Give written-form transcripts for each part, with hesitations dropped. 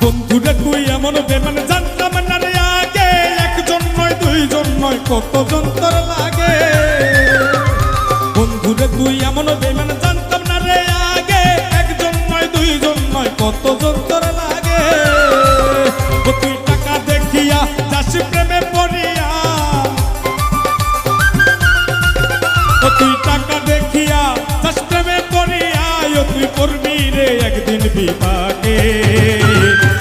বন্ধুরে তুই এমন বেমান জানতাম না রে আগে, একজন নয় দুইজন নয় কতজন তোর লাগে। বন্ধুরে তুই এমন বেমান জানতাম না রে আগে, একজন নয় দুইজন নয় কতজন তোর লাগে। তুই টাকা দেখিয়া যাস প্রেমে পড়িয়া, তুই টাকা দেখিয়া যাস প্রেমে পড়িয়া, তুই করবি রে একদিন বিপাকে।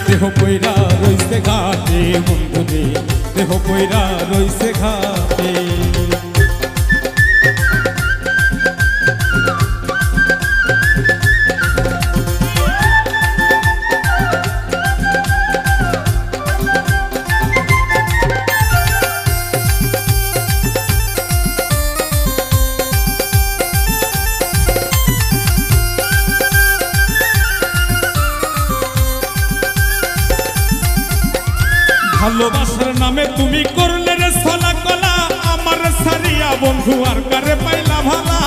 দেহ পয়রা রইছে ঘাটে বন্ধুরে, দেহ পয়রা রইছে ঘাটে। ভালোবাসার নামে তুমি করলে রে ছলা কলা, আমার সারিয়া বন্ধু আর কারে পাইলা ভালা।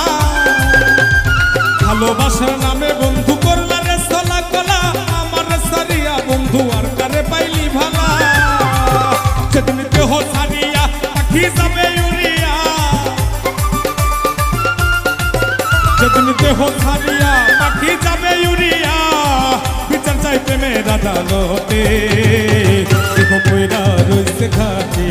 ভালোবাসার নামে বন্ধু করলে রে ছলা কলা, আমার সারিয়া বন্ধু আর কারে পাইলি ভালা। সেদিন দেহ সারিয়া পাখি যাবে উড়িয়া, সেদিন দেহ সারিয়া পাখি যাবে উড়িয়া, বিচার চাই প্রেমের আদালতে। দেহ পয়রা রইছে ঘাটে।